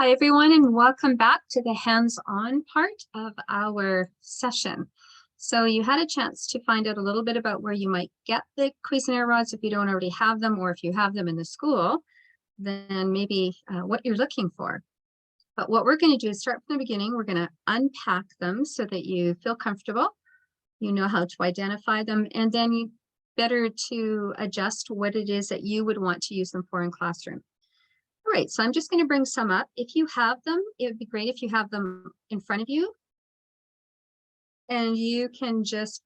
Hi, everyone, and welcome back to the hands-on part of our session. So you had a chance to find out a little bit about where you might get the Cuisenaire rods if you don't already have them, or if you have them in the school, then maybe what you're looking for. But what we're going to do is start from the beginning. We're going to unpack them so that you feel comfortable, you know how to identify them, and then you better to adjust what it is that you would want to use them for in classroom. All right, so I'm just going to bring some up. If you have them, it would be great if you have them in front of you. And you can just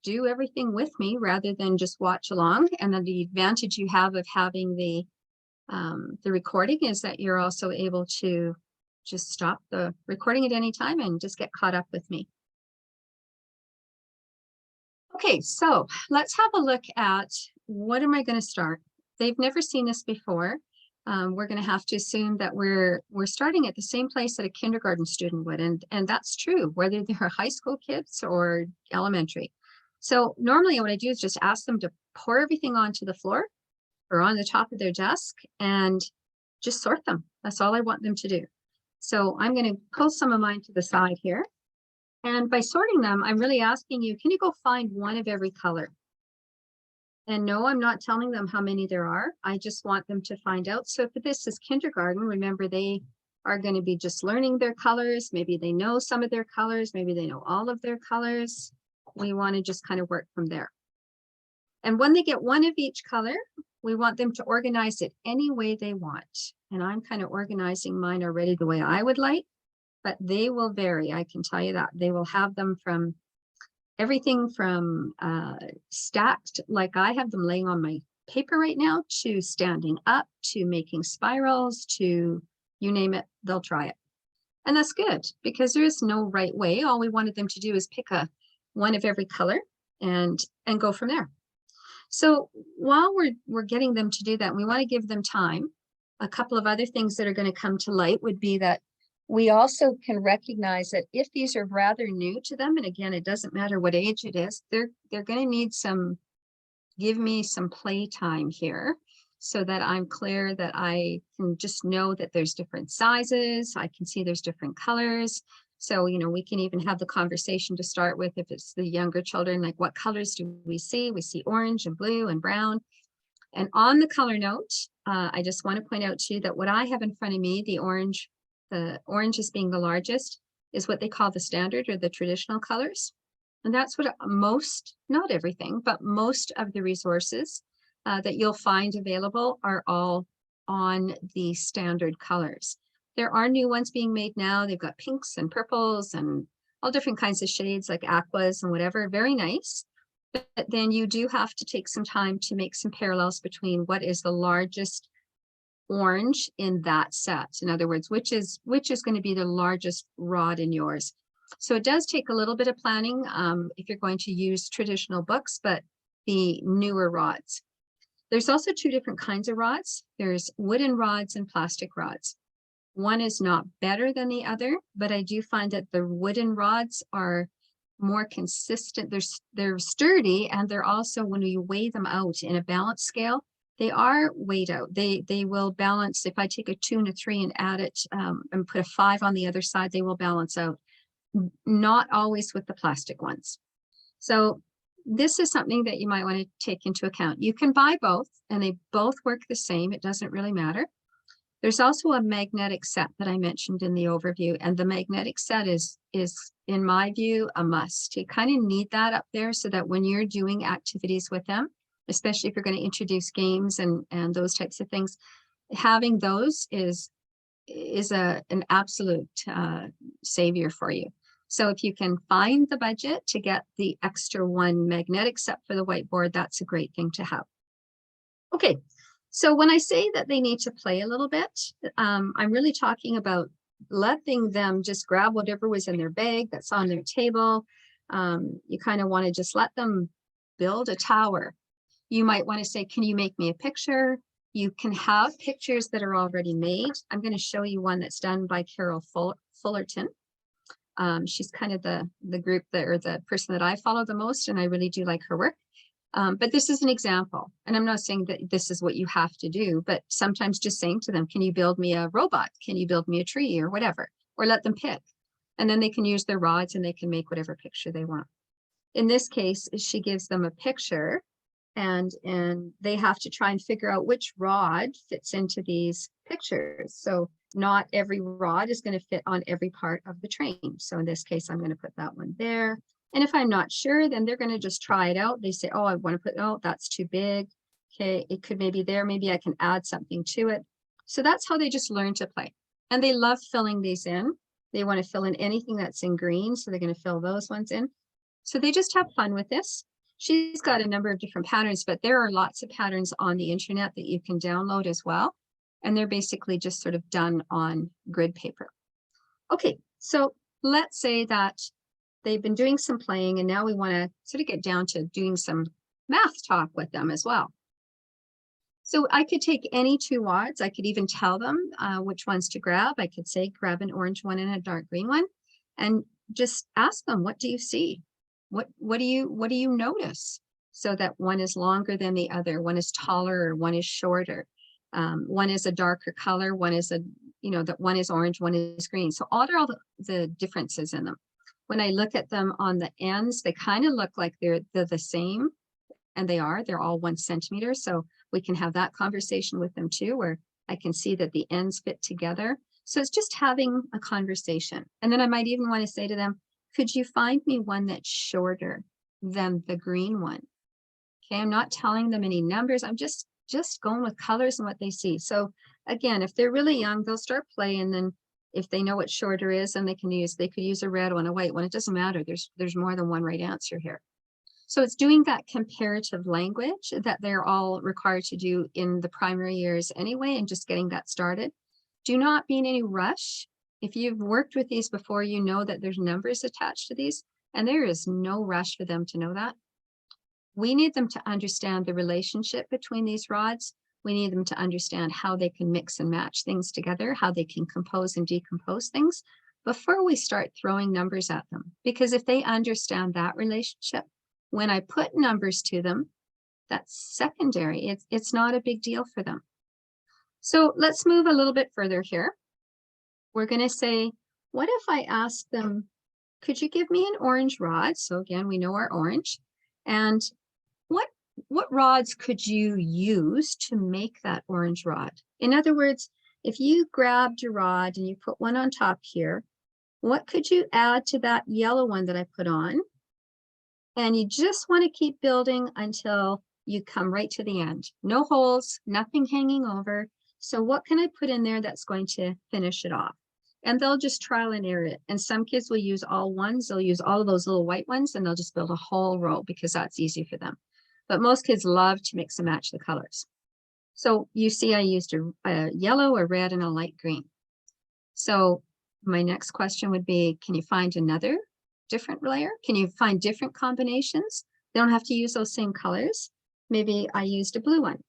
do everything with me rather than just watch along. And then the advantage you have of having the recording is that you're also able to just stop the recording at any time and just get caught up with me. Okay, so let's have a look at what am I going to start? They've never seen this before. We're going to have to assume that we're starting at the same place that a kindergarten student would, and that's true, whether they're high school kids or elementary. So normally what I do is just ask them to pour everything onto the floor or on the top of their desk and just sort them. That's all I want them to do. So I'm going to pull some of mine to the side here. And by sorting them, I'm really asking you, can you go find one of every color? And no, I'm not telling them how many there are. I just want them to find out. So if this is kindergarten, remember they are going to be just learning their colors. Maybe they know some of their colors. Maybe they know all of their colors. We want to just kind of work from there. And when they get one of each color, we want them to organize it any way they want. And I'm kind of organizing mine already the way I would like, but they will vary. I can tell you that. They will have them from everything from stacked, like I have them laying on my paper right now, to standing up, to making spirals, to you name it, they'll try it. And that's good because there is no right way. All we wanted them to do is pick one of every color and go from there. So while we're getting them to do that, we want to give them time. A couple of other things that are going to come to light would be that we also can recognize that if these are rather new to them, and again, it doesn't matter what age it is, they're going to need give me some play time here so that I'm clear that I can just know that there's different sizes. I can see there's different colors. So, you know, we can even have the conversation to start with if it's the younger children, like what colors do we see? We see orange and blue and brown. And on the color note, I just want to point out to you that what I have in front of me, the orange is being the largest, is what they call the standard or the traditional colors. And that's what most, not everything, but most of the resources that you'll find available are all on the standard colors. There are new ones being made now. They've got pinks and purples and all different kinds of shades like aquas and whatever. Very nice. But then you do have to take some time to make some parallels between what is the largest orange in that set. In other words, which is going to be the largest rod in yours. So it does take a little bit of planning if you're going to use traditional books, but the newer rods. There's also two different kinds of rods. There's wooden rods and plastic rods. One is not better than the other, but I do find that the wooden rods are more consistent. They're sturdy, and they're also, when you weigh them out in a balance scale, they are weighed out. They will balance. If I take a 2 and a 3 and add it and put a 5 on the other side, they will balance out. Not always with the plastic ones. So this is something that you might want to take into account. You can buy both and they both work the same. It doesn't really matter. There's also a magnetic set that I mentioned in the overview, and the magnetic set is in my view a must. You kind of need that up there so that when you're doing activities with them, especially if you're going to introduce games and those types of things, having those is an absolute savior for you. So if you can find the budget to get the extra one magnetic set for the whiteboard, that's a great thing to have. Okay, so when I say that they need to play a little bit, I'm really talking about letting them just grab whatever was in their bag that's on their table. You kind of want to just let them build a tower. You might want to say, can you make me a picture? You can have pictures that are already made. I'm going to show you one that's done by Carol Fullerton. She's kind of the group that, or the person that I follow the most, and I really do like her work. But this is an example, and I'm not saying that this is what you have to do, but sometimes just saying to them, can you build me a robot? Can you build me a tree or whatever, or let them pick. And then they can use their rods and they can make whatever picture they want. In this case, she gives them a picture and they have to try and figure out which rod fits into these pictures. So not every rod is going to fit on every part of the train. So in this case, I'm going to put that one there. And if I'm not sure, then they're going to just try it out. They say, oh, I want to put, oh, that's too big. Okay, it could maybe there, maybe I can add something to it. So that's how they just learn to play. And they love filling these in. They want to fill in anything that's in green. So they're going to fill those ones in. So they just have fun with this. She's got a number of different patterns, but there are lots of patterns on the internet that you can download as well. And they're basically just sort of done on grid paper. Okay, so let's say that they've been doing some playing and now we want to sort of get down to doing some math talk with them as well. So I could take any two rods. I could even tell them which ones to grab. I could say, grab an orange one and a dark green one, and just ask them, what do you see? What do you notice? So that one is longer than the other, one is taller, or one is shorter. One is a darker color, one is that one is orange, one is green. So what are all the differences in them? When I look at them on the ends, they kind of look like they're the same, and they're all 1 centimeter. So we can have that conversation with them too, where I can see that the ends fit together. So it's just having a conversation. And then I might even want to say to them, could you find me one that's shorter than the green one? Okay, I'm not telling them any numbers. I'm just going with colors and what they see. So again, if they're really young, they'll start playing. Then if they know what shorter is, and they could use a red one, a white one. It doesn't matter. There's more than one right answer here. So it's doing that comparative language that they're all required to do in the primary years anyway, and just getting that started. Do not be in any rush. If you've worked with these before, you know that there's numbers attached to these, and there is no rush for them to know that. We need them to understand the relationship between these rods. We need them to understand how they can mix and match things together, how they can compose and decompose things before we start throwing numbers at them. Because if they understand that relationship, when I put numbers to them, that's secondary. It's not a big deal for them. So let's move a little bit further here. We're going to say, what if I ask them, could you give me an orange rod? So again, we know our orange. And what rods could you use to make that orange rod? In other words, if you grabbed your rod and you put one on top here, what could you add to that yellow one that I put on? And you just want to keep building until you come right to the end. No holes, nothing hanging over. So what can I put in there that's going to finish it off? And they'll just trial and error it. And some kids will use all ones. They'll use all of those little white ones, and they'll just build a whole row because that's easy for them. But most kids love to mix and match the colors. So you see I used a yellow, a red, and a light green. So my next question would be, can you find another different layer? Can you find different combinations? They don't have to use those same colors. Maybe I used a blue one,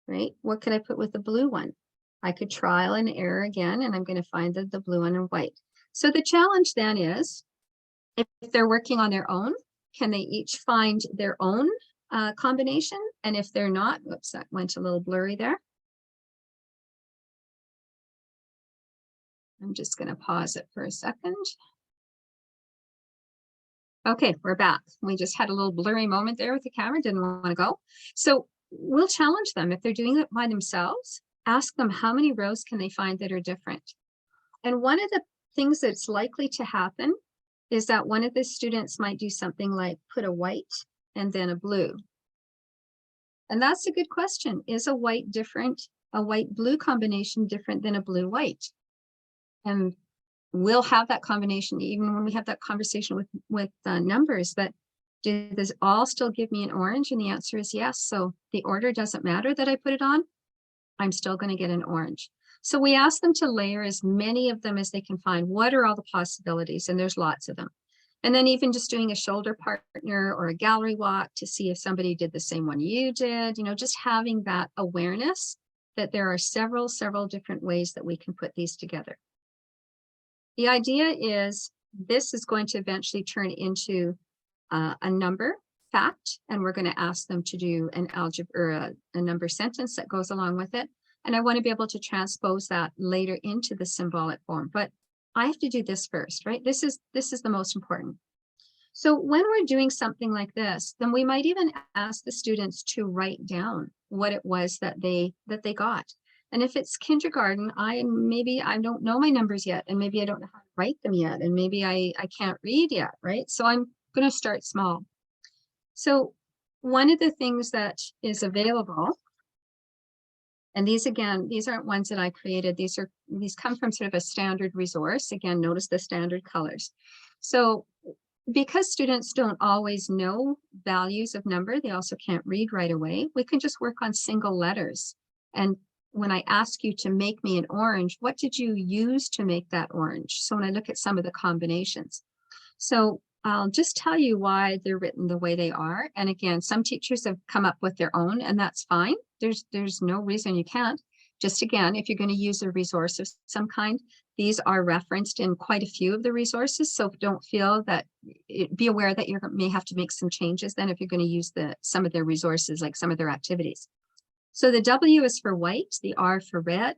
right? What could I put with the blue one? I could trial and error again, and I'm going to find the blue one and white. So the challenge then is, if they're working on their own, can they each find their own combination? And if they're not, whoops, that went a little blurry there. I'm just going to pause it for a second. Okay, we're back. We just had a little blurry moment there with the camera, didn't want to go. So we'll challenge them. If they're doing it by themselves, ask them how many rows can they find that are different. And one of the things that's likely to happen is that one of the students might do something like put a white and then a blue. And that's a good question. Is a white-blue combination different than a blue-white? And we'll have that combination even when we have that conversation with numbers, that do this all still give me an orange? And the answer is yes. So the order doesn't matter that I put it on. I'm still going to get an orange. So we ask them to layer as many of them as they can find. What are all the possibilities? And there's lots of them. And then even just doing a shoulder partner or a gallery walk to see if somebody did the same one you did, just having that awareness that there are several different ways that we can put these together. The idea is this is going to eventually turn into a number fact, and we're going to ask them to do an algebra or a number sentence that goes along with it. And I want to be able to transpose that later into the symbolic form. But I have to do this first, right? This is the most important. So when we're doing something like this, then we might even ask the students to write down what it was that they got. And if it's kindergarten, I don't know my numbers yet, and maybe I don't know how to write them yet, and maybe I can't read yet, right? So I'm going to start small. So one of the things that is available, and these again, these aren't ones that I created. These come from sort of a standard resource. Again, notice the standard colors. So because students don't always know values of number, they also can't read right away. We can just work on single letters. And when I ask you to make me an orange, what did you use to make that orange? So when I look at some of the combinations. So I'll just tell you why they're written the way they are. And again, some teachers have come up with their own, and that's fine. There's no reason you can't. Just again, if you're going to use a resource of some kind, these are referenced in quite a few of the resources. So don't feel that, be aware that you may have to make some changes then if you're going to use some of their resources, like some of their activities. So the W is for white, the R for red,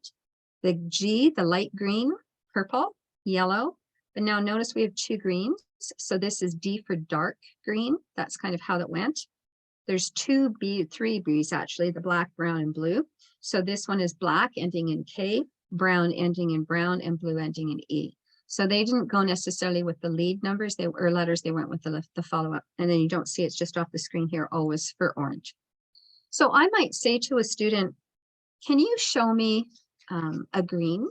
the G, the light green, purple, yellow. But now notice we have two greens. So this is D for dark green. That's kind of how that went. There's three Bs actually, the black, brown, and blue. So this one is black ending in K, brown ending in brown, and blue ending in E. So they didn't go necessarily with the lead numbers or letters, they went with the follow-up. And then you don't see it's just off the screen here, always for orange. So I might say to a student, can you show me a green?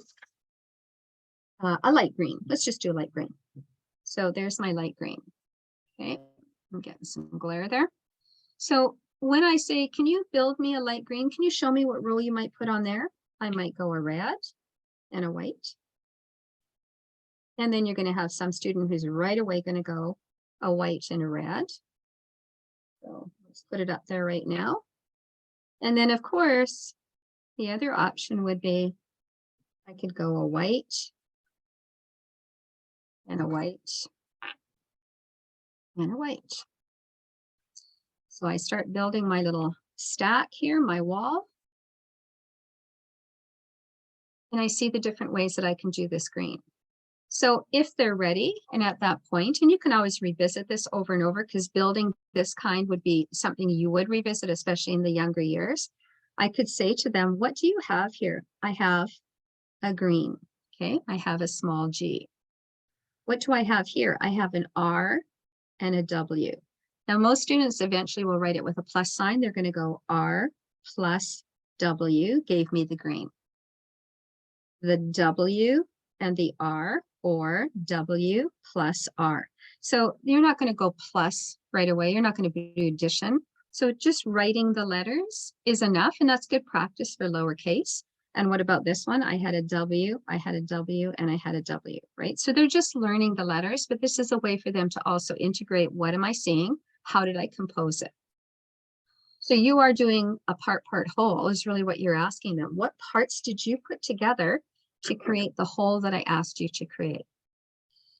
A light green. Let's just do a light green. So there's my light green. Okay, I'm getting some glare there. So when I say, can you build me a light green? Can you show me what row you might put on there? I might go a red and a white. And then you're going to have some student who's right away going to go a white and a red. So let's put it up there right now. And then of course, the other option would be, I could go a white and a white and a white. So I start building my little stack here, my wall. And I see the different ways that I can do this green. So if they're ready, and at that point, and you can always revisit this over and over, because building this kind would be something you would revisit, especially in the younger years. I could say to them, what do you have here? I have a green, okay? I have a small G. What do I have here? I have an R and a W. Now, most students eventually will write it with a plus sign. They're going to go R plus W gave me the green. The W and the R, or W plus R. So you're not going to go plus right away. You're not going to do addition. So just writing the letters is enough, and that's good practice for lowercase. And what about this one? I had a W, I had a W, and I had a W, right? So they're just learning the letters, but this is a way for them to also integrate, what am I seeing? How did I compose it? So you are doing a part whole is really what you're asking them. What parts did you put together to create the whole that I asked you to create?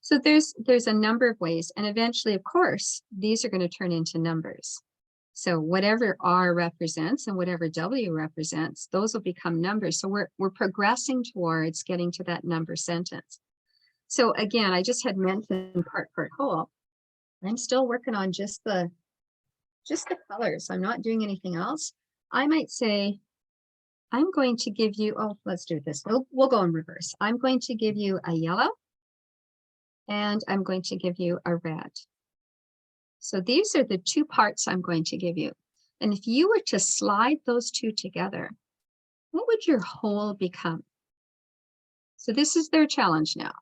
So there's a number of ways, and eventually, of course, these are going to turn into numbers. So whatever R represents and whatever W represents, those will become numbers. So we're progressing towards getting to that number sentence. So again, I just had mentioned part whole. I'm still working on just the colors. I'm not doing anything else. I might say, I'm going to give you, oh, let's do this. We'll go in reverse. I'm going to give you a yellow, and I'm going to give you a red. So these are the two parts I'm going to give you. And if you were to slide those two together, what would your whole become? So this is their challenge now.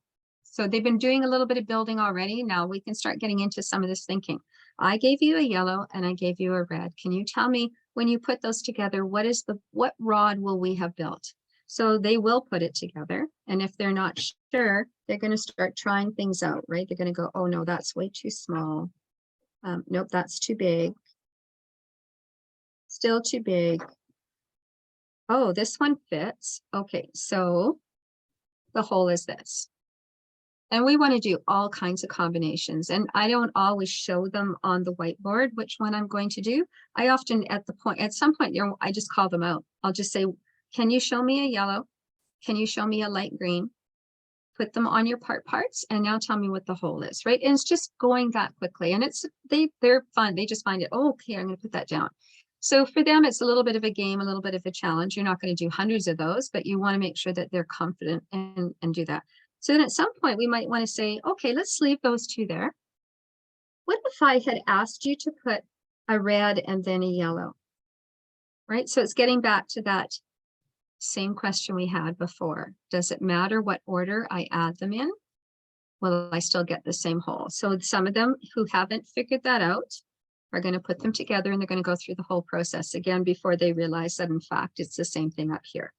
So they've been doing a little bit of building already. Now we can start getting into some of this thinking. I gave you a yellow and I gave you a red. Can you tell me, when you put those together, what rod will we have built? So they will put it together. And if they're not sure, they're going to start trying things out, right? They're going to go, oh no, that's way too small. Nope, that's too big. Still too big. Oh, this one fits. Okay, so the whole is this. And we want to do all kinds of combinations. And I don't always show them on the whiteboard which one I'm going to do. I often at some point, I just call them out. I'll just say, can you show me a yellow? Can you show me a light green? Put them on your parts and now tell me what the whole is, right? And it's just going that quickly. And they're fun. They just find it, oh, okay, I'm going to put that down. So for them, it's a little bit of a game, a little bit of a challenge. You're not going to do hundreds of those, but you want to make sure that they're confident and do that. So then at some point we might want to say, okay, let's leave those two there. What if I had asked you to put a red and then a yellow, right? So it's getting back to that same question we had before. Does it matter what order I add them in? Will I still get the same whole? So some of them who haven't figured that out are going to put them together and they're going to go through the whole process again before they realize that in fact it's the same thing up here.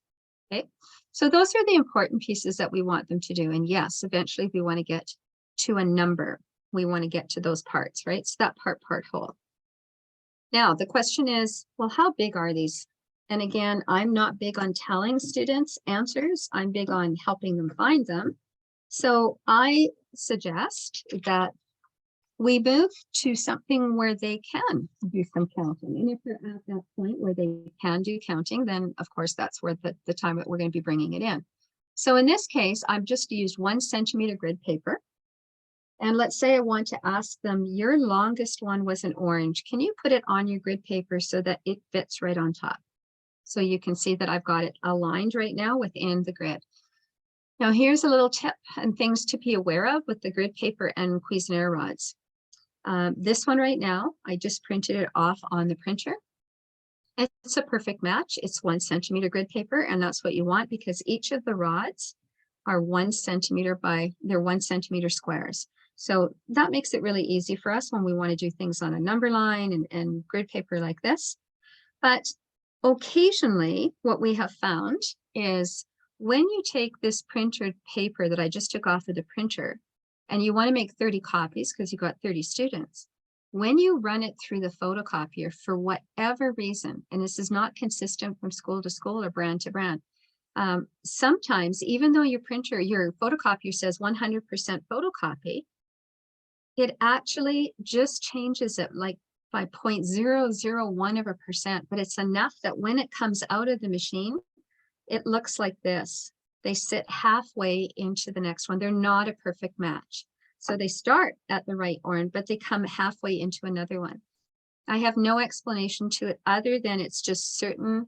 Okay, so those are the important pieces that we want them to do. And yes, eventually we want to get to a number. We want to get to those parts, right? So that part whole. Now the question is, well, how big are these? And again, I'm not big on telling students answers. I'm big on helping them find them. So I suggest that we move to something where they can do some counting. And if they're at that point where they can do counting, then of course that's where the time that we're going to be bringing it in. So in this case, I've just used 1 centimeter grid paper. And let's say I want to ask them, your longest one was an orange. Can you put it on your grid paper so that it fits right on top? So you can see that I've got it aligned right now within the grid. Now here's a little tip and things to be aware of with the grid paper and Cuisenaire rods. This one right now, I just printed it off on the printer. It's a perfect match. It's 1 centimeter grid paper, and that's what you want because each of the rods are 1 centimeter they're 1 centimeter squares. So that makes it really easy for us when we want to do things on a number line and grid paper like this. But occasionally, what we have found is when you take this printed paper that I just took off of the printer, and you want to make 30 copies because you've got 30 students, when you run it through the photocopier for whatever reason, and this is not consistent from school to school or brand to brand, sometimes even though your photocopier says 100% photocopy, it actually just changes it like by 0.001%, but it's enough that when it comes out of the machine, it looks like this. They sit halfway into the next one. They're not a perfect match. So they start at the right orange, but they come halfway into another one. I have no explanation to it other than it's just certain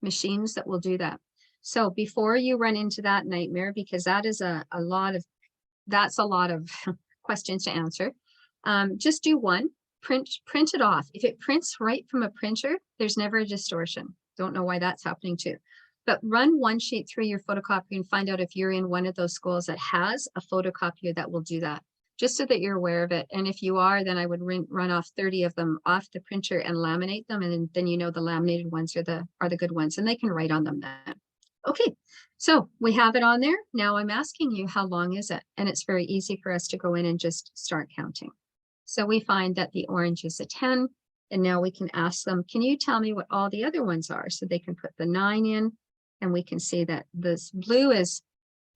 machines that will do that. So before you run into that nightmare, because that is a lot of questions to answer, just do one, print it off. If it prints right from a printer, there's never a distortion. Don't know why that's happening too. But run one sheet through your photocopier and find out if you're in one of those schools that has a photocopier that will do that, just so that you're aware of it. And if you are, then I would run off 30 of them off the printer and laminate them. And then you know the laminated ones are the good ones, and they can write on them then. Okay, so we have it on there. Now I'm asking you, how long is it? And it's very easy for us to go in and just start counting. So we find that the orange is a 10. And now we can ask them, can you tell me what all the other ones are? So they can put the 9 in. And we can see that this blue is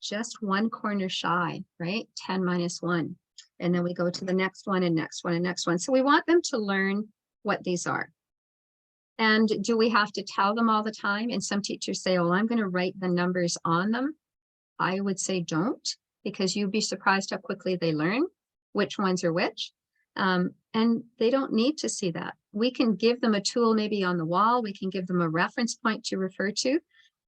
just one corner shy, right? 10 minus 1. And then we go to the next one and next one and next one. So we want them to learn what these are. And do we have to tell them all the time? And some teachers say, oh, I'm going to write the numbers on them. I would say don't, because you'd be surprised how quickly they learn which ones are which. And they don't need to see that. We can give them a tool maybe on the wall. We can give them a reference point to refer to.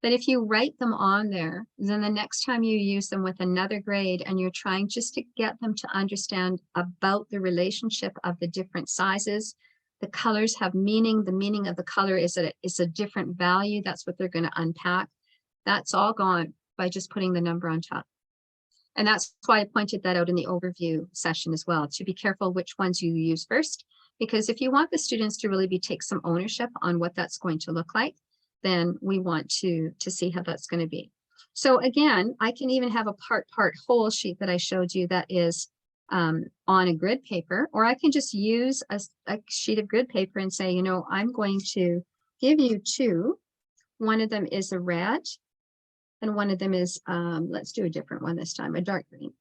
But if you write them on there, then the next time you use them with another grade and you're trying just to get them to understand about the relationship of the different sizes, the colors have meaning. The meaning of the color is that it's a different value. That's what they're going to unpack. That's all gone by just putting the number on top. And that's why I pointed that out in the overview session as well, to be careful which ones you use first, because if you want the students to really take some ownership on what that's going to look like, then we want to see how that's going to be. So again, I can even have a part whole sheet that I showed you that is on a grid paper, or I can just use a sheet of grid paper and say, you know, I'm going to give you 2. One of them is a red, and one of them is, let's do a different one this time, a dark green.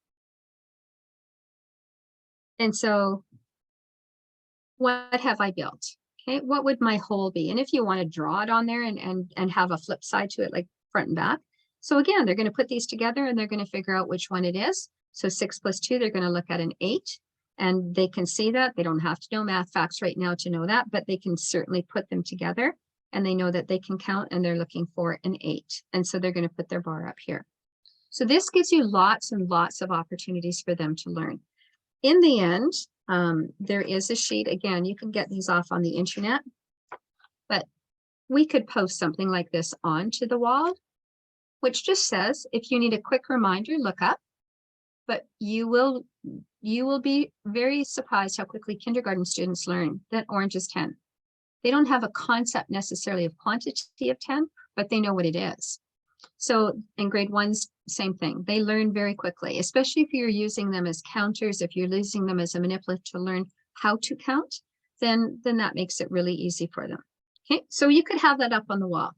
And so what have I built? Okay, what would my whole be? And if you want to draw it on there and have a flip side to it, like front and back. So again, they're going to put these together and they're going to figure out which one it is. So 6 plus 2, they're going to look at an 8. And they can see that. They don't have to know math facts right now to know that, but they can certainly put them together and they know that they can count and they're looking for an 8. And so they're going to put their bar up here. So this gives you lots and lots of opportunities for them to learn. In the end, there is a sheet. Again, you can get these off on the internet, but we could post something like this onto the wall, which just says, if you need a quick reminder, look up, but you will be very surprised how quickly kindergarten students learn that orange is 10. They don't have a concept necessarily of quantity of 10, but they know what it is. So in grade 1's, same thing. They learn very quickly, especially if you're using them as counters, if you're using them as a manipulative to learn how to count, then that makes it really easy for them. Okay, so you could have that up on the wall.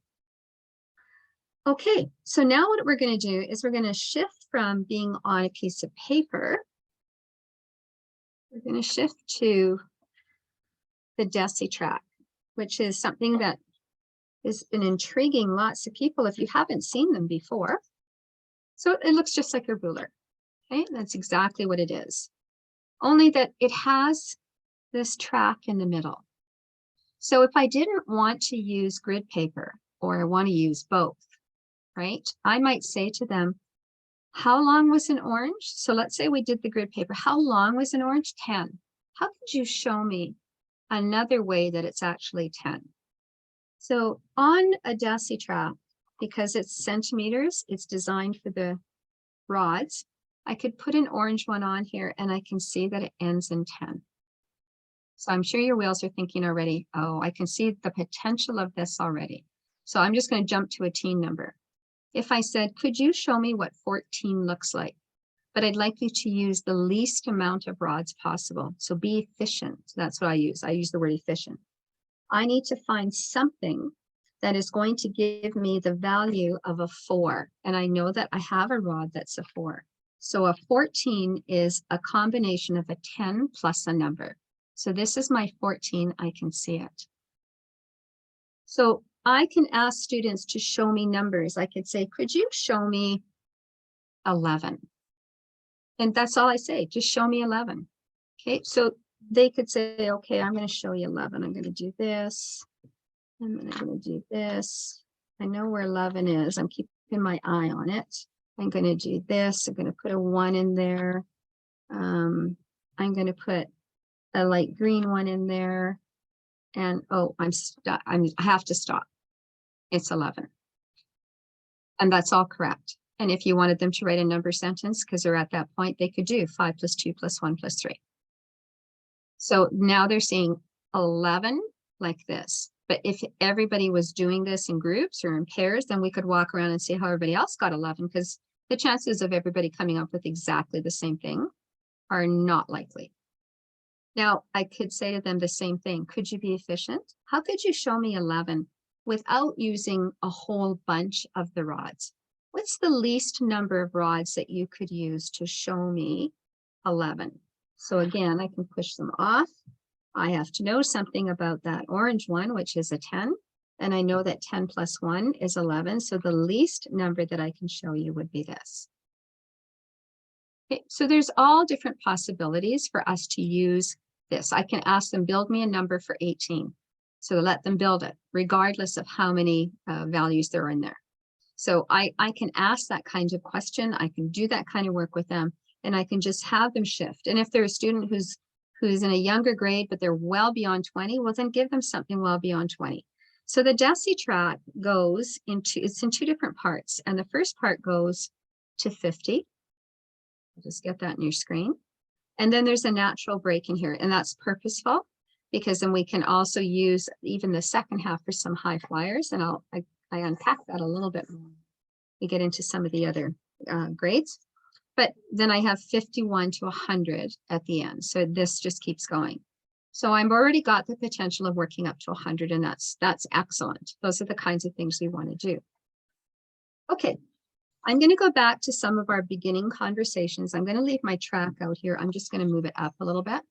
Okay, so now what we're going to do is we're going to shift from being on a piece of paper. We're going to shift to the Decitrack, which is something that has been intriguing lots of people if you haven't seen them before. So it looks just like a ruler. Okay, that's exactly what it is. Only that it has this track in the middle. So if I didn't want to use grid paper, or I want to use both, right? I might say to them, how long was an orange? So let's say we did the grid paper. How long was an orange? 10. How could you show me another way that it's actually 10? So on a Decitrack, because it's centimeters, it's designed for the rods, I could put an orange one on here and I can see that it ends in 10. So I'm sure your wheels are thinking already, oh, I can see the potential of this already. So I'm just going to jump to a teen number. If I said, could you show me what 14 looks like? But I'd like you to use the least amount of rods possible. So be efficient. That's what I use. I use the word efficient. I need to find something that is going to give me the value of a 4. And I know that I have a rod that's a 4. So a 14 is a combination of a 10 plus a number. So this is my 14. I can see it. So I can ask students to show me numbers. I could say, could you show me 11? And that's all I say, just show me 11. Okay, so they could say, okay, I'm going to show you 11. I'm going to do this. I'm going to do this. I know where 11 is. I'm keeping my eye on it. I'm going to do this. I'm going to put a 1 in there. I'm going to put a light green one in there. And oh, I'm stuck. I have to stop. It's 11. And that's all correct. And if you wanted them to write a number sentence, because they're at that point, they could do 5 plus 2 plus 1 plus 3. So now they're seeing 11 like this. But if everybody was doing this in groups or in pairs, then we could walk around and see how everybody else got 11, because the chances of everybody coming up with exactly the same thing are not likely. Now, I could say to them the same thing. Could you be efficient? How could you show me 11 without using a whole bunch of the rods? What's the least number of rods that you could use to show me 11? So again, I can push them off. I have to know something about that orange one, which is a 10. And I know that 10 plus 1 is 11. So the least number that I can show you would be this. Okay, so there's all different possibilities for us to use this. I can ask them, build me a number for 18. So let them build it, regardless of how many values there are in there. So I can ask that kind of question. I can do that kind of work with them, and I can just have them shift. And if they're a student who's in a younger grade, but they're well beyond 20, well, then give them something well beyond 20. So the Decitrack goes into, it's in 2 different parts. And the first part goes to 50. I'll just get that in your screen. And then there's a natural break in here, and that's purposeful, because then we can also use even the second half for some high flyers. And I unpack that a little bit more. We get into some of the other grades. But then I have 51 to 100 at the end. So this just keeps going. So I've already got the potential of working up to 100, and that's excellent. Those are the kinds of things we want to do. Okay, I'm going to go back to some of our beginning conversations. I'm going to leave my track out here. I'm just going to move it up a little bit.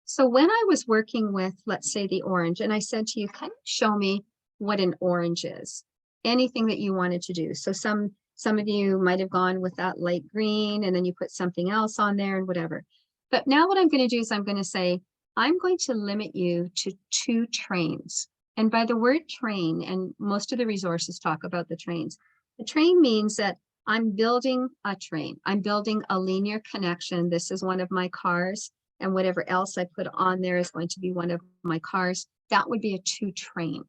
So when I was working with, let's say, the orange, and I said to you, kind of show me what an orange is, anything that you wanted to do. So some of you might have gone with that light green, and then you put something else on there and whatever. But now what I'm going to do is I'm going to say, I'm going to limit you to 2 trains. And by the word train, and most of the resources talk about the trains, the train means that I'm building a train. I'm building a linear connection. This is one of my cars, and whatever else I put on there is going to be one of my cars. That would be a 2 train.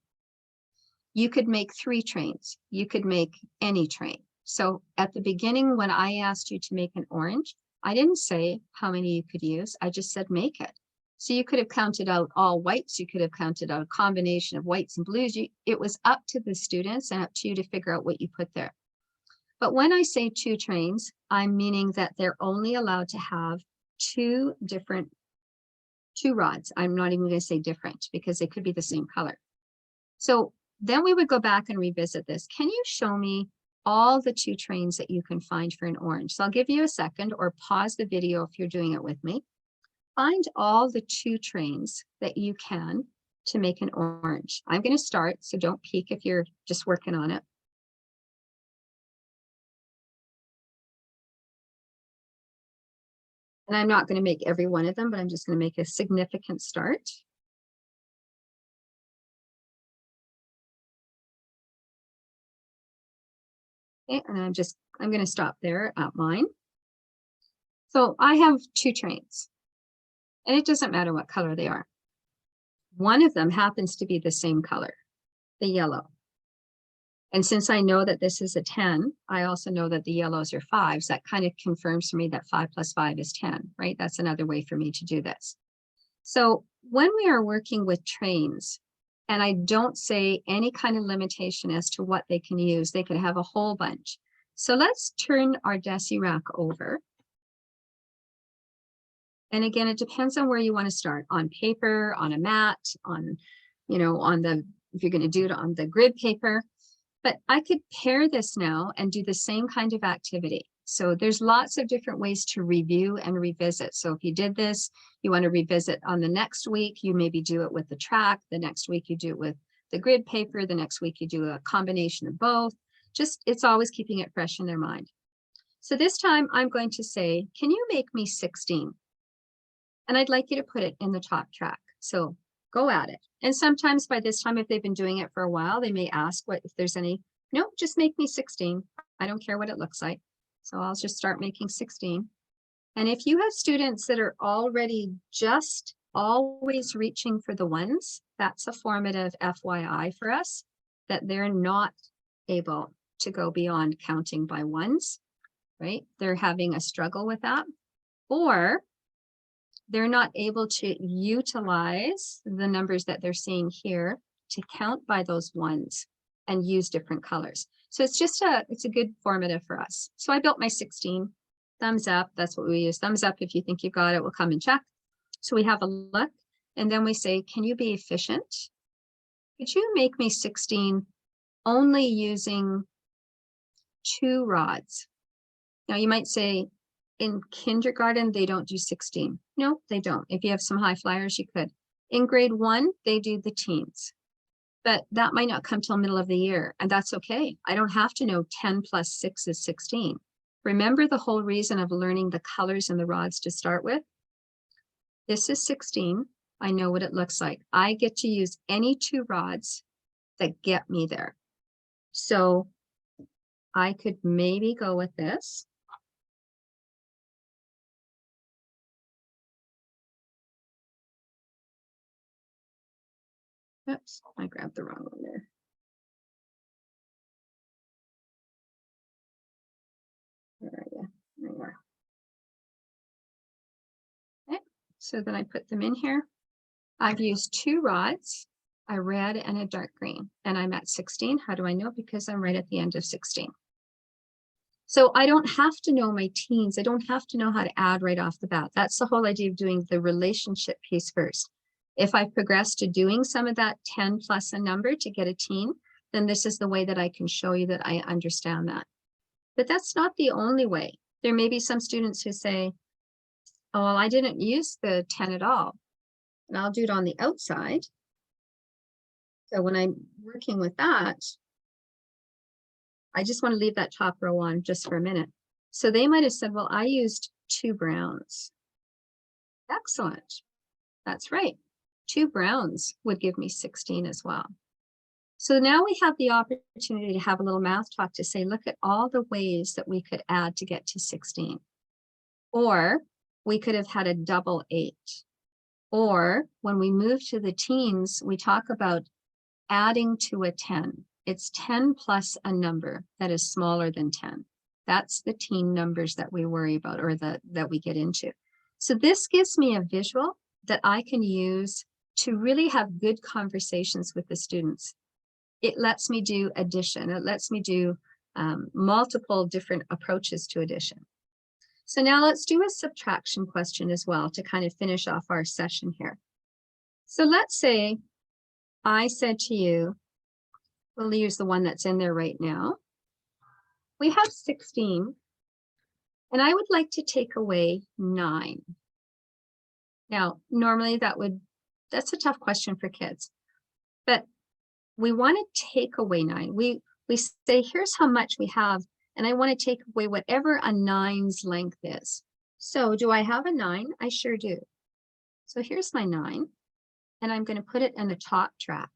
You could make 3 trains. You could make any train. So at the beginning, when I asked you to make an orange, I didn't say how many you could use. I just said, make it. So you could have counted out all whites. You could have counted out a combination of whites and blues. It was up to the students and up to you to figure out what you put there. But when I say 2 trains, I'm meaning that they're only allowed to have 2 rods. I'm not even going to say different because they could be the same color. So then we would go back and revisit this. Can you show me all the 2 trains that you can find for an orange? So I'll give you a second, or pause the video if you're doing it with me. Find all the 2 trains that you can to make an orange. I'm going to start, so don't peek if you're just working on it. And I'm not going to make every one of them, but I'm just going to make a significant start. Okay, and I'm going to stop there at mine. So I have 2 trains, and it doesn't matter what color they are. One of them happens to be the same color, the yellow. And since I know that this is a 10, I also know that the yellows are 5s. That kind of confirms for me that 5 plus 5 is 10, right? That's another way for me to do this. So when we are working with trains, and I don't say any kind of limitation as to what they can use, they could have a whole bunch. So let's turn our Decitrack over. And again, it depends on where you want to start, on paper, on a mat, on, if you're going to do it on the grid paper. But I could pair this now and do the same kind of activity. So there's lots of different ways to review and revisit. So if you did this, you want to revisit on the next week, you maybe do it with the track. The next week you do it with the grid paper. The next week you do a combination of both. Just, it's always keeping it fresh in their mind. So this time I'm going to say, can you make me 16? And I'd like you to put it in the top track. So go at it. And sometimes by this time, if they've been doing it for a while, they may ask if there's any, no, just make me 16. I don't care what it looks like. So I'll just start making 16. And if you have students that are already just always reaching for the ones, that's a formative FYI for us, that they're not able to go beyond counting by ones, right? They're having a struggle with that, or they're not able to utilize the numbers that they're seeing here to count by those ones and use different colors. So it's just it's a good formative for us. So I built my 16, thumbs up. That's what we use. Thumbs up if you think you got it, we'll come and check. So we have a look, and then we say, can you be efficient? Could you make me 16 only using 2 rods? Now you might say, in kindergarten, they don't do 16. No, they don't. If you have some high flyers, you could. In grade 1, they do the teens. But that might not come till middle of the year, and that's okay. I don't have to know 10 plus 6 is 16. Remember the whole reason of learning the colors and the rods to start with? This is 16. I know what it looks like. I get to use any 2 rods that get me there. So I could maybe go with this. Oops, I grabbed the wrong one there. Where are you? There you are. Okay, so then I put them in here. I've used 2 rods, a red and a dark green, and I'm at 16. How do I know? Because I'm right at the end of 16. So I don't have to know my teens. I don't have to know how to add right off the bat. That's the whole idea of doing the relationship piece first. If I progress to doing some of that 10 plus a number to get a teen, then this is the way that I can show you that I understand that. But that's not the only way. There may be some students who say, oh, well, I didn't use the 10 at all. And I'll do it on the outside. So when I'm working with that, I just want to leave that top row on just for a minute. So they might have said, well, I used 2 browns. Excellent. That's right. 2 browns would give me 16 as well. So now we have the opportunity to have a little math talk to say, look at all the ways that we could add to get to 16. Or we could have had a double 8. Or when we move to the teens, we talk about adding to a 10. It's 10 plus a number that is smaller than 10. That's the teen numbers that we worry about, or that we get into. So this gives me a visual that I can use to really have good conversations with the students. It lets me do addition. It lets me do multiple different approaches to addition. So now let's do a subtraction question as well to kind of finish off our session here. So let's say I said to you, we'll use the one that's in there right now. We have 16, and I would like to take away 9. Now, normally that's a tough question for kids, but we want to take away 9. We say, here's how much we have, and I want to take away whatever a 9's length is. So do I have a 9? I sure do. So here's my 9, and I'm going to put it in the top track.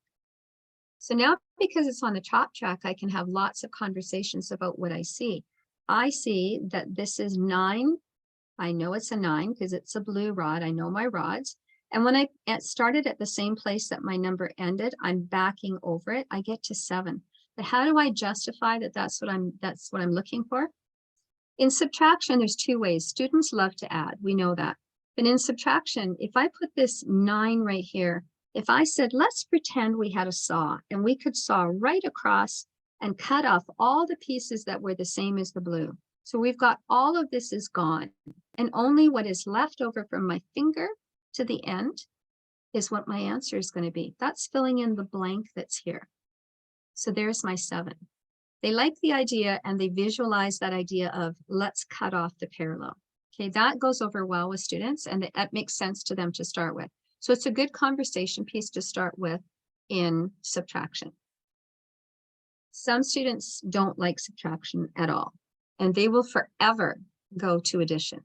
So now, because it's on the top track, I can have lots of conversations about what I see. I see that this is 9. I know it's a 9 because it's a blue rod. I know my rods. And when I started at the same place that my number ended, I'm backing over it. I get to 7. But how do I justify that that's what I'm looking for? In subtraction, there's 2 ways. Students love to add. We know that. But in subtraction, if I put this 9 right here, if I said, let's pretend we had a saw and we could saw right across and cut off all the pieces that were the same as the blue. So we've got all of this is gone, and only what is left over from my finger to the end is what my answer is going to be. That's filling in the blank that's here. So there's my 7. They like the idea and they visualize that idea of let's cut off the parallel. Okay, that goes over well with students, and that makes sense to them to start with. So it's a good conversation piece to start with in subtraction. Some students don't like subtraction at all, and they will forever go to addition.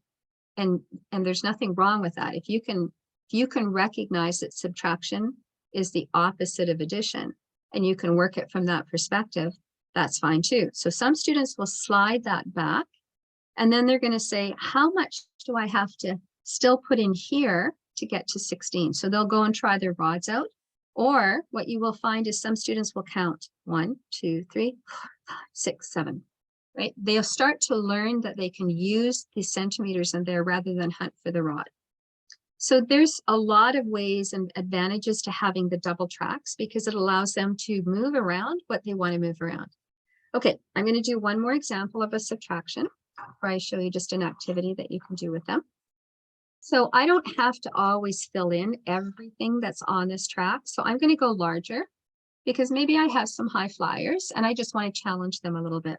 And there's nothing wrong with that. If you can recognize that subtraction is the opposite of addition, and you can work it from that perspective, that's fine too. So some students will slide that back, and then they're going to say, how much do I have to still put in here to get to 16? So they'll go and try their rods out. Or what you will find is some students will count 1, 2, 3, 4, 5, 6, 7. Right? They'll start to learn that they can use the centimeters in there rather than hunt for the rod. So there's a lot of ways and advantages to having the double tracks because it allows them to move around what they want to move around. Okay, I'm going to do one more example of a subtraction where I show you just an activity that you can do with them. So I don't have to always fill in everything that's on this track. So I'm going to go larger because maybe I have some high flyers and I just want to challenge them a little bit.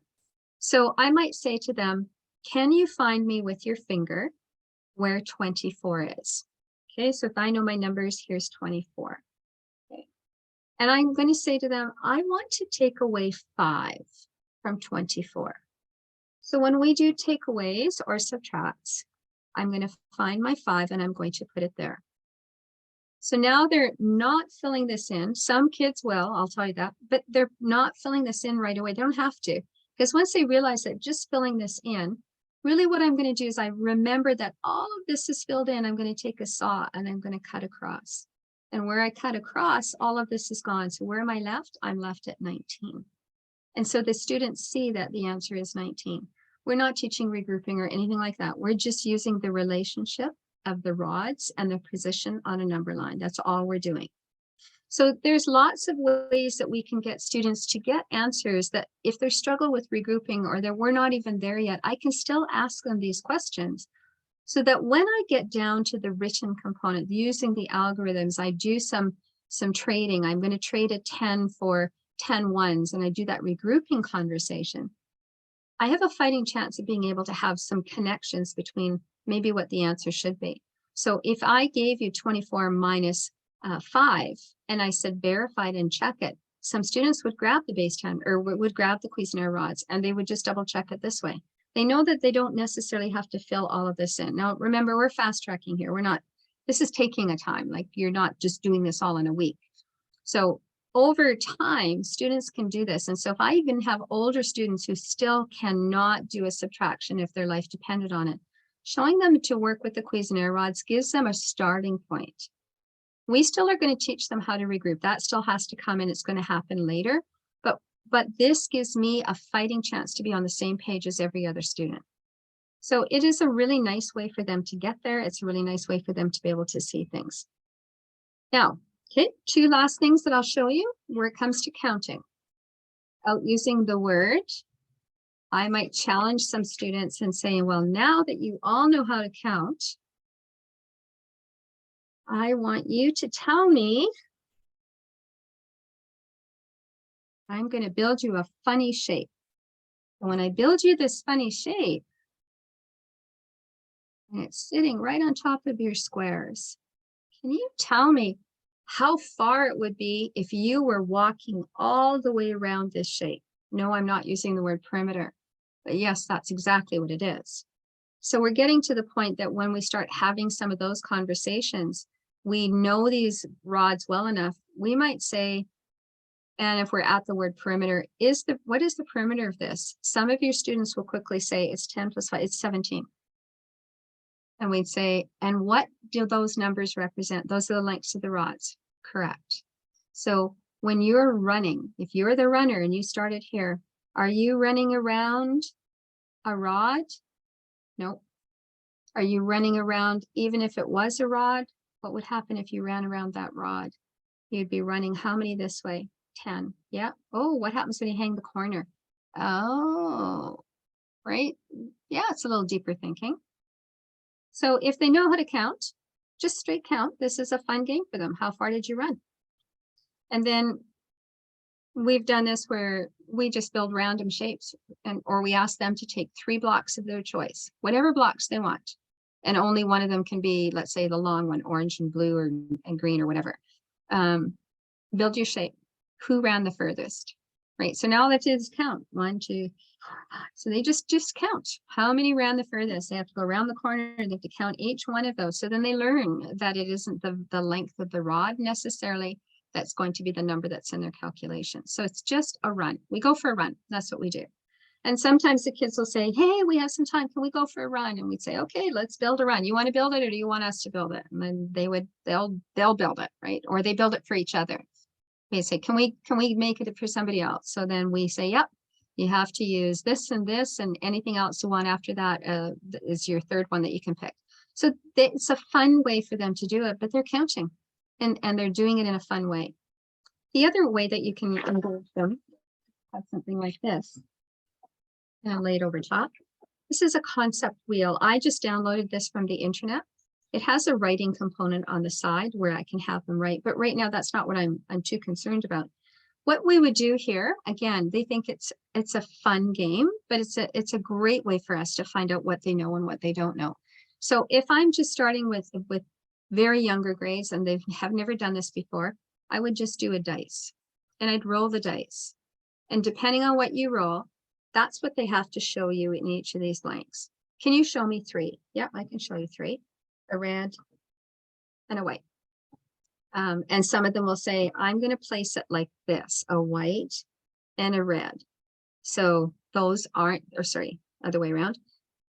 So I might say to them, can you find me with your finger where 24 is? Okay, so if I know my numbers, here's 24. Okay. And I'm going to say to them, I want to take away 5 from 24. So when we do takeaways or subtracts, I'm going to find my 5 and I'm going to put it there. So now they're not filling this in. Some kids will, I'll tell you that, but they're not filling this in right away. They don't have to, because once they realize that just filling this in, really what I'm going to do is I remember that all of this is filled in. I'm going to take a saw and I'm going to cut across. And where I cut across, all of this is gone. So where am I left? I'm left at 19. And so the students see that the answer is 19. We're not teaching regrouping or anything like that. We're just using the relationship of the rods and the position on a number line. That's all we're doing. So there's lots of ways that we can get students to get answers that if they struggle with regrouping or that we're not even there yet, I can still ask them these questions so that when I get down to the written component using the algorithms, I do some trading. I'm going to trade a 10 for 10 ones, and I do that regrouping conversation. I have a fighting chance of being able to have some connections between maybe what the answer should be. So if I gave you 24 minus 5 and I said verified and check it, some students would grab the base 10 or would grab the Cuisenaire rods and they would just double check it this way. They know that they don't necessarily have to fill all of this in. Now, remember, we're fast tracking here. We're not, this is taking a time, like you're not just doing this all in a week. So over time, students can do this. And so if I even have older students who still cannot do a subtraction if their life depended on it, showing them to work with the Cuisenaire rods gives them a starting point. We still are going to teach them how to regroup. That still has to come and it's going to happen later. But this gives me a fighting chance to be on the same page as every other student. So it is a really nice way for them to get there. It's a really nice way for them to be able to see things. Now, okay, two last things that I'll show you where it comes to counting. Out using the word, I might challenge some students and say, well, now that you all know how to count, I want you to tell me, I'm going to build you a funny shape. And when I build you this funny shape, and it's sitting right on top of your squares, can you tell me how far it would be if you were walking all the way around this shape? No, I'm not using the word perimeter, but yes, that's exactly what it is. So we're getting to the point that when we start having some of those conversations, we know these rods well enough, we might say, and if we're at the word perimeter, what is the perimeter of this? Some of your students will quickly say it's 10 plus 5, it's 17. And we'd say, and what do those numbers represent? Those are the lengths of the rods. Correct. So when you're running, if you're the runner and you started here, are you running around a rod? No. Are you running around, even if it was a rod? What would happen if you ran around that rod? You'd be running how many this way? 10. Yeah. Oh, what happens when you hang the corner? Oh, right. Yeah, it's a little deeper thinking. So if they know how to count, just straight count. This is a fun game for them. How far did you run? And then we've done this where we just build random shapes or we ask them to take 3 blocks of their choice, whatever blocks they want. And only one of them can be, let's say, the long one, orange and blue and green or whatever. Build your shape. Who ran the furthest, right? So now let's just count 1, 2, 4, 5. So they just count how many ran the furthest. They have to go around the corner and they have to count each one of those. So then they learn that it isn't the length of the rod necessarily that's going to be the number that's in their calculation. So it's just a run. We go for a run. That's what we do. And sometimes the kids will say, hey, we have some time. Can we go for a run? And we'd say, okay, let's build a run. You want to build it or do you want us to build it? And then they'll build it, right? Or they build it for each other. They say, can we make it for somebody else? So then we say, yep, you have to use this and anything else you want after that is your third one that you can pick. So it's a fun way for them to do it, but they're counting and they're doing it in a fun way. The other way that you can engage them, have something like this, and I'll lay it over top. This is a concept wheel. I just downloaded this from the internet. It has a writing component on the side where I can have them write, but right now that's not what I'm too concerned about. What we would do here, again, they think it's a fun game, but it's a great way for us to find out what they know and what they don't know. So if I'm just starting with very younger grades and they have never done this before, I would just do a dice and I'd roll the dice. And depending on what you roll, that's what they have to show you in each of these blanks. Can you show me 3? Yep, I can show you 3. A red and a white. And some of them will say, I'm going to place it like this, a white and a red. So those aren't, or sorry, other way around.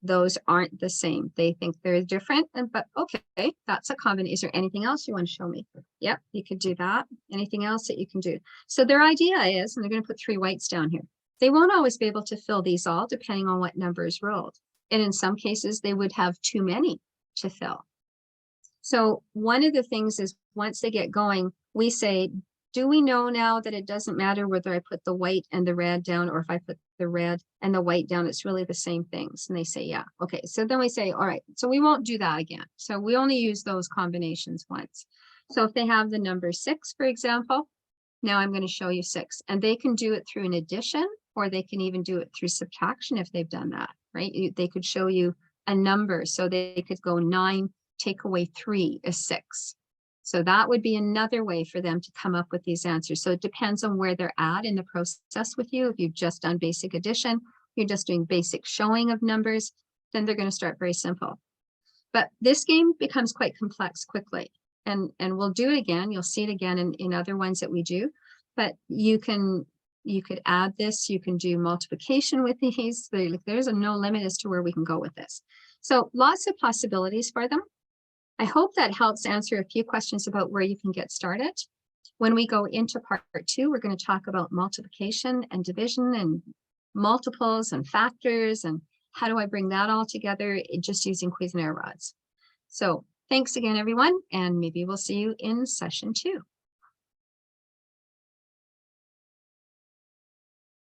Those aren't the same. They think they're different, but okay, that's a combination. Is there anything else you want to show me? Yep, you could do that. Anything else that you can do? So their idea is, and they're going to put 3 whites down here. They won't always be able to fill these all depending on what number is rolled. And in some cases, they would have too many to fill. So one of the things is once they get going, we say, do we know now that it doesn't matter whether I put the white and the red down or if I put the red and the white down, it's really the same things. And they say, yeah. Okay. So then we say, all right, so we won't do that again. So we only use those combinations once. So if they have the number 6, for example, now I'm going to show you 6 and they can do it through an addition or they can even do it through subtraction if they've done that, right? They could show you a number, so they could go 9, take away 3 is 6. So that would be another way for them to come up with these answers. So it depends on where they're at in the process with you. If you've just done basic addition, you're just doing basic showing of numbers, then they're going to start very simple. But this game becomes quite complex quickly. And we'll do it again. You'll see it again in other ones that we do. But you could add this, you can do multiplication with these. There's no limit as to where we can go with this. So lots of possibilities for them. I hope that helps answer a few questions about where you can get started. When we go into part 2, we're going to talk about multiplication and division and multiples and factors and how do I bring that all together just using Cuisenaire rods. So thanks again, everyone, and maybe we'll see you in session 2.